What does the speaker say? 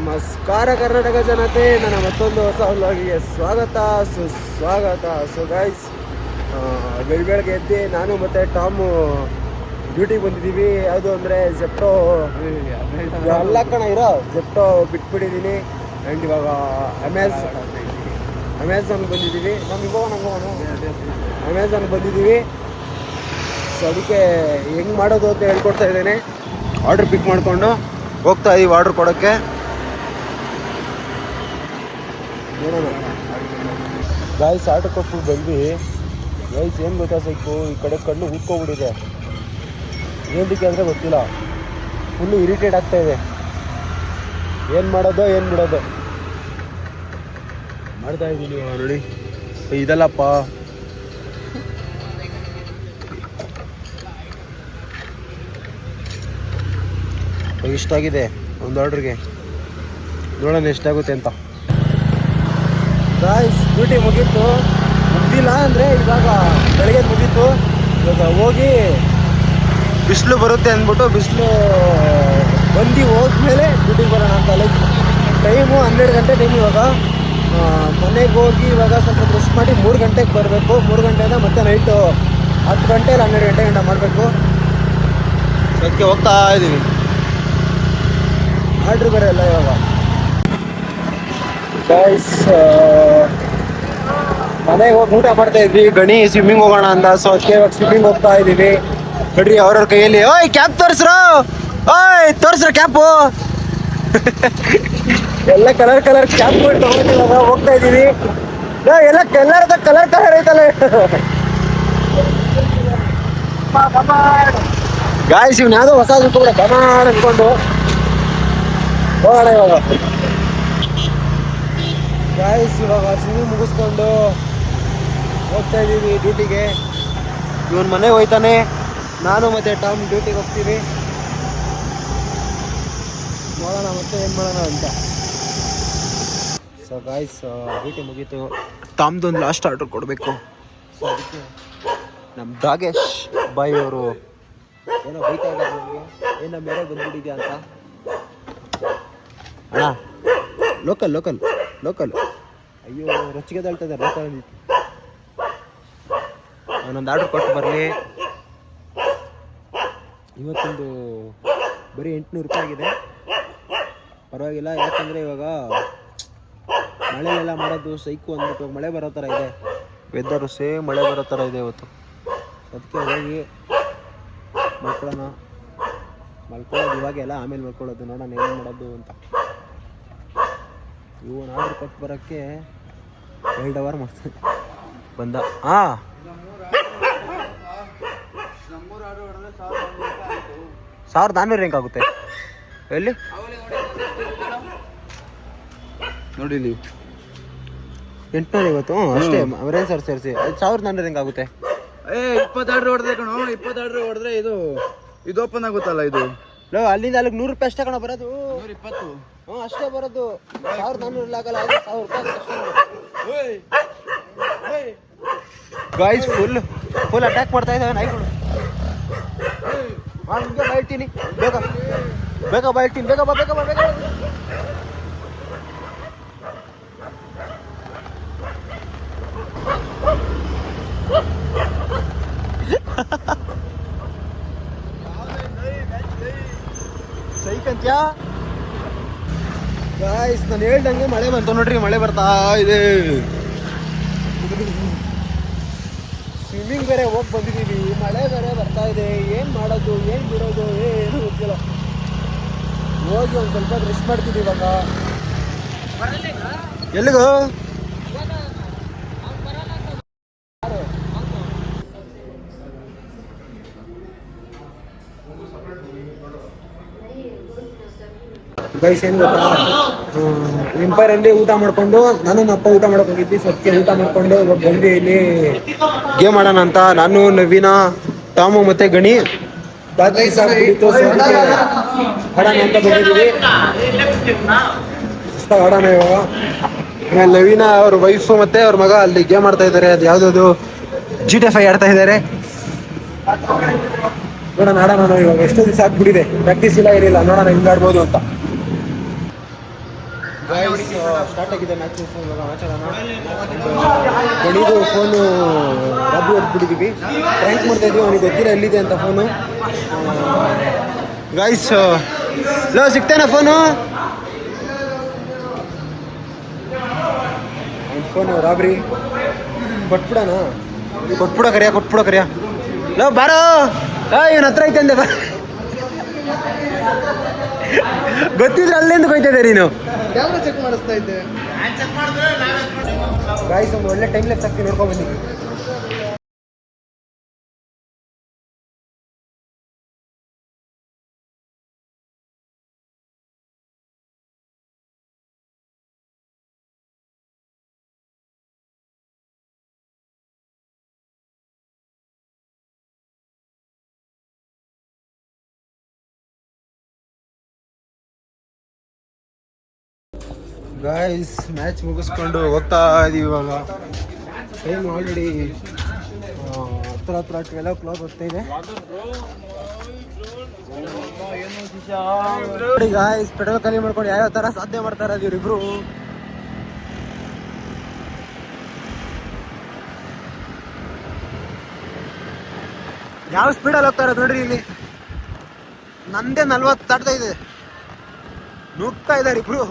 ನಮಸ್ಕಾರ ಕರ್ನಾಟಕ ಜನತೆ, ನನ್ನ ಮತ್ತೊಂದು ಹೊಸ ವ್ಲಾಗಿಗೆ ಸ್ವಾಗತ ಸುಸ್ವಾಗತ. ಸೊ ಗೈಸ್, ಬೆಳಗ್ಗೆ ಎದ್ದು ನಾನು ಮತ್ತು ಟಾಮು ಡ್ಯೂಟಿಗೆ ಬಂದಿದ್ದೀವಿ. ಯಾವುದು ಅಂದರೆ ಜೆಪ್ಟೋ ಎಲ್ಲ ಕಣ ಇರೋ ಜೆಪ್ಟೋ ಬಿಟ್ಬಿಟ್ಟಿದ್ದೀನಿ. ಆ್ಯಂಡ್ ಇವಾಗ ಅಮೆಝಾನ್ಗೆ ಬಂದಿದ್ದೀವಿ. ಅಮೆಝಾನ್ಗೆ ಬಂದಿದ್ದೀವಿ. ಸೊ ಅದಕ್ಕೆ ಹೆಂಗೆ ಮಾಡೋದು ಅಂತ ಹೇಳ್ಕೊಡ್ತಾ ಇದ್ದೇನೆ. ಆರ್ಡ್ರ್ ಪಿಕ್ ಮಾಡಿಕೊಂಡು ಹೋಗ್ತಾ ಇದೀವಿ ಆರ್ಡ್ರ್ ಕೊಡೋಕ್ಕೆ. ನೋಡೋಣ ಗಾಯ್ಸ್, ಆರ್ಡ್ರ್ ಕೊಟ್ಬಿಟ್ಟು ಬಂದ್ವಿ. ಗೈಸ್ ಏನು ಗೊತ್ತಾ, ಸೈಕು ಈ ಕಡೆ ಕಣ್ಣು ಊದ್ಕೊಬಿಟ್ಟಿದೆ. ಏನಕ್ಕೆ ಅಂದರೆ ಗೊತ್ತಿಲ್ಲ, ಫುಲ್ಲು ಇರಿಟೇಟ್ ಆಗ್ತಾಯಿದೆ. ಏನು ಮಾಡೋದು ಏನು ಬಿಡೋದು ಮಾಡ್ತಾ ಇದ್ದೀನಿ ನೋಡಿ. ಇದಲ್ಲಪ್ಪ, ಇಷ್ಟಾಗಿದೆ ಒಂದು ಆರ್ಡ್ರಿಗೆ. ನೋಡೋಣ ಎಷ್ಟಾಗುತ್ತೆ ಅಂತ. ಗಾಯ್ಸ್, ಡ್ಯೂಟಿ ಮುಗಿಲ್ಲ ಅಂದರೆ ಇವಾಗ ಬೆಳಗ್ಗೆ ಮುಗೀತು. ಇವಾಗ ಹೋಗಿ ಬಿಸಿಲು ಬರುತ್ತೆ ಅಂದ್ಬಿಟ್ಟು ಬಿಸಿಲು ಬಂದು ಹೋದ್ಮೇಲೆ ಡ್ಯೂಟಿಗೆ ಬರೋಣ ಅಂತ. ಲೈಕ್ ಟೈಮು 12 ಗಂಟೆ ಟೈಮ್. ಇವಾಗ ಮನೆಗೆ ಹೋಗಿ ಇವಾಗ ಸ್ವಲ್ಪ ಬ್ರಷ್ ಮಾಡಿ 3 ಗಂಟೆಗೆ ಬರಬೇಕು. 3 ಗಂಟೆಯಿಂದ ಮತ್ತೆ ನೈಟು 10 ಗಂಟೆ ಇಲ್ಲ 12 ಗಂಟೆ ಗಂಟೆ ಮಾಡಬೇಕು. ಅದಕ್ಕೆ ಹೋಗ್ತಾ ಇದ್ದೀವಿ. ಆರ್ಡ್ರ್ ಬೇರೆ ಇಲ್ಲ ಇವಾಗ. ಗೈಸ್, ಮನೆಗೆ ಹೋಗಿ ಊಟ ಮಾಡ್ತಾ ಇದ್ವಿ. ಗಣಿ ಸ್ವಿಮ್ಮಿಂಗ್ ಹೋಗೋಣ ಅಂತ. ಸೊ ಅದಕ್ಕೆ ಇವಾಗ ಸ್ವಿಮ್ಮಿಂಗ್ ಹೋಗ್ತಾ ಇದ್ದೀವಿ. ಕಡ್ರಿ ಅವ್ರವ್ರ ಕೈಯಲ್ಲಿ ಓಯ್ ಕ್ಯಾಪ್ ತೋರಿಸ್ರು, ತೋರಿಸ್ರ ಕ್ಯಾಪು. ಎಲ್ಲ ಕಲರ್ ಕ್ಯಾಪ್ ತಗೊಂಡು ಇವಾಗ ಹೋಗ್ತಾ ಇದ್ದೀವಿ. ಎಲ್ಲ ಕಲರ್ ಐತಲ್ಲ. ಗಾಯ್ಸ್, ಇವ್ನು ಯಾವುದೋ ಹೊಸ ಕೂಡ ಬಮಾಡ್ ಅಂದ್ಕೊಂಡು ಹೋಗೋಣ ಇವಾಗ. ಗಾಯ್ಸ್, ಇವಾಗ ಸ್ವಿಮ್ಮಿಂಗ್ ಮುಗಿಸ್ಕೊಂಡು ಹೋಗ್ತಾ ಇದ್ದೀವಿ ಡ್ಯೂಟಿಗೆ. ಇವನು ಮನೆಗೆ ಹೋಯ್ತಾನೆ, ನಾನು ಮತ್ತು ಟಾಮ್ ಡ್ಯೂಟಿಗೆ ಹೋಗ್ತೀವಿ. ನೋಡೋಣ ಮತ್ತೆ ಏನು ಮಾಡೋಣ ಅಂತ. ಸೊ ಗಾಯ್ಸ್, ಡ್ಯೂಟಿ ಮುಗೀತು. ಟಾಮ್ದೊಂದು ಲಾಸ್ಟ್ ಆರ್ಡ್ರ್ ಕೊಡಬೇಕು. ಸೊ ಅದಕ್ಕೆ ನಮ್ಮ ದಾಗೇಶ್ ಬಾಯ್ ಅವರು ಏನೋ ಬೈತಾ ಇದ್ದಾರೆ ನನಗೆ, ಏನೋ ಮೇರೆ ಬಂದ್ಬಿಟ್ಟಿದ್ಯಾ ಅಂತ. ಅಣ್ಣ, ಲೋಕಲ್ ಅಯ್ಯೋ ರೊಚ್ಚಿಗೆ ತಳ್ತದೆ. ಲೋಕಲ್ ನಾನೊಂದು ಆರ್ಡ್ರ್ ಕೊಟ್ಟು ಬರಲಿ. ಇವತ್ತೊಂದು ಬರೀ 800 ರೂಪಾಯಿ ಆಗಿದೆ. ಪರವಾಗಿಲ್ಲ, ಯಾಕಂದರೆ ಇವಾಗ ಮಳೆಯೆಲ್ಲ ಮಾಡೋದು ಸೈಕು ಅಂದ್ಬಿಟ್ಟು ಮಳೆ ಬರೋ ಥರ ಇದೆ. ವೆದರು ಮಳೆ ಬರೋ ಥರ ಇದೆ ಇವತ್ತು. ಅದಕ್ಕೆ ಹೋಗಿ ಮಲ್ಕೊಳ್ಳೋದು ಇವಾಗೆಲ್ಲ, ಆಮೇಲೆ ಮಲ್ಕೊಳ್ಳೋದು. ನೋಡೋಣ ಏನು ಮಾಡೋದು ಅಂತ. ಇವನು ಆರ್ಡ್ರ್ ಕೊಟ್ಟು ಬರೋಕ್ಕೆ 2 ಅವರ್ ಮಾಡ್ತಾನೆ. ಬಂದ 1400 ಹೆಂಗಾಗುತ್ತೆ ಎಲ್ಲಿ ನೋಡಿ ನೀವು 850. ಅಷ್ಟೇ ಅವರೇನು ಸೇರಿಸಿ 1400 ಹೆಂಗಾಗುತ್ತೆ? 20 ಆರ್ಡ್ರ್ ಹೊಡೆದ್ರೆ ಕಣೋ, 20 ಆರ್ಡ್ರ್ ಹೊಡೆದ್ರೆ ಇದು ಓಪನ್ ಆಗುತ್ತಲ್ಲ. ಇದು ಅಲ್ಲಿಂದ ಅಲ್ಲಿಗೆ 100 ರೂಪಾಯಿ ಅಷ್ಟೇ ಕಣ ಬರೋದು. 120 ಅಷ್ಟೇ ಬರೋದು. 1400 ಆಗಲ್ಲ, 1000 ರೂಪಾಯಿ. ಗಾಯ್ಸ್, ಫುಲ್ ಅಟ್ಯಾಕ್ ಮಾಡ್ತಾ ಇದ್ದಾವೆ ನಾಯಿಗಳು. ಹಿಂಗೆ ಬಾಯ್ತೀನಿ, ಬೇಗ ಬಾಯ್ತೀನಿ, ಬೇಗ ಬಾ. ಸೈಕಂತ್ಯಾ ಗಾಯ್ಸ್, ನಾನು ಹೇಳ್ದಂಗೆ ಮಳೆ ಬಂತು ನೋಡ್ರಿ. ಮಳೆ ಬರ್ತಾ ಇದೆ. ಸ್ವಿಮ್ಮಿಂಗ್ ಬೇರೆ ಹೋಗಿ ಬಂದಿದ್ದೀವಿ, ಮಳೆ ಬೇರೆ ಬರ್ತಾ ಇದೆ. ಏನು ಮಾಡೋದು ಏನು ಬಿಡೋದು ಏನು ಗೊತ್ತಿಲ್ಲ. ಹೋಗಿ ಒಂದು ಸ್ವಲ್ಪ ರೆಸ್ಟ್ ಮಾಡ್ತೀವಿ ಇವಾಗ. ಎಲ್ಲಿಗೂ ಗೈಸ್, ಏನು ಗೊತ್ತಾ, ಎಂಪೈರಲ್ಲಿ ಊಟ ಮಾಡಿಕೊಂಡು ನಾನು ನಮ್ಮ ಅಪ್ಪ ಊಟ ಮಾಡಕ್ಕೆ ಹೋಗಿದ್ವಿ. ಸದ್ಯಕ್ಕೆ ಊಟ ಮಾಡಿಕೊಂಡು ಇವಾಗ ಬಂದು ಇಲ್ಲಿ ಗೇಮ್ ಆಡೋಣ ಅಂತ. ನಾನು, ನವೀನ, ಟಾಮು ಮತ್ತು ಗಣಿ ಸಾಕು ಆಡೋಣ ಅಂತ ಬಂದಿದ್ದೀವಿ. ಆಡೋಣ ಇವಾಗ. ಆಮೇಲೆ ನವೀನ ಅವ್ರ ವೈಫು ಮತ್ತು ಅವ್ರ ಮಗ ಅಲ್ಲಿ ಗೇಮ್ ಆಡ್ತಾ ಇದ್ದಾರೆ. ಅದು ಯಾವುದದು GTA 5 ಆಡ್ತಾ ಇದ್ದಾರೆ. ನೋಡೋಣ, ಆಡೋಣ ಇವಾಗ. ಎಷ್ಟೋ ದಿವಸ ಆಗ್ಬಿಟ್ಟಿದೆ, ಪ್ರಾಕ್ಟೀಸ್ ಇಲ್ಲ, ಏನಿಲ್ಲ. ನೋಡೋಣ ಹೆಂಗೆ ಆಡ್ಬೋದು ಅಂತ. ಗಾಯ್ಸ್ ಸ್ಟಾರ್ಟ್ ಆಗಿದೆ ಮ್ಯಾಚ್ ಮ್ಯಾಚ್ ಆಡೋಣ. ಗಣಿದು ಫೋನು ರಬ್ಬಿ ಹೊಡೆದ್ಬಿಟ್ಟಿದ್ದೀವಿ. ಟ್ರ್ಯಾಂಕ್ ಮಾಡ್ತಾ ಇದ್ದೀವಿ, ಅವನಿಗೆ ಗೊತ್ತಿಲ್ಲ ಎಲ್ಲಿದೆ ಅಂತ ಫೋನು. ಗಾಯ್ಸ್ ಲೋ ಸಿಗ್ತಾನ ಫೋನು, ಫೋನು ರಾಬ್ರಿ ಕೊಟ್ಬಿಡ ಕರಿಯ ಲೋ ಬಾರೋ ಇವನ ಹತ್ರ ಐತೆ ಅಂದೆ ಬಾ. ಗೊತ್ತಿದ್ರೆ ಅಲ್ಲೆಂದು ಕೊಯ್ತಿದ್ದೆ ನೀನು. ಕ್ಯಾಮ್ರಾ ಚೆಕ್ ಮಾಡಿಸ್ತಾ ಇದ್ದೆ. ಗಾಯ್ಸ್ ಒಂದು ಒಳ್ಳೆ ಟೈಮ್ ಲೆಪ್ಸ್ ಹಾಕಿ ನೋಡ್ಕೊಂಡ್ ಬಂದಿದ್ವಿ. ಗಾಯ್ಸ್ ಮ್ಯಾಚ್ ಮುಗಿಸ್ಕೊಂಡು ಹೋಗ್ತಾ ಇದೀವಿ. ಇವಾಗ ಟೈಮ್ ಆಲ್ರೆಡಿ ಹತ್ರ 12 ಬರ್ತಾ ಇದೆ. ನೋಡಿ ಗಾಯ್ಸ್ ಪೆಟ್ರೋಲ್ ಖಾಲಿ ಮಾಡ್ಕೊಂಡು ಯಾವ ಥರ ಸಾಧ್ಯ ಮಾಡ್ತಾ ಇರೋದು ಇವರಿಬ್ರು. ಯಾವ ಸ್ಪೀಡಲ್ಲಿ ಹೋಗ್ತಾ ಇರೋದು ನೋಡ್ರಿ. ಇಲ್ಲಿ ನಂದೇ 40 ದಾಟ್ತಾ ಇದೆ, ನುಗ್ತಾ ಇದ್ದಾರೆ ಇಬ್ರು.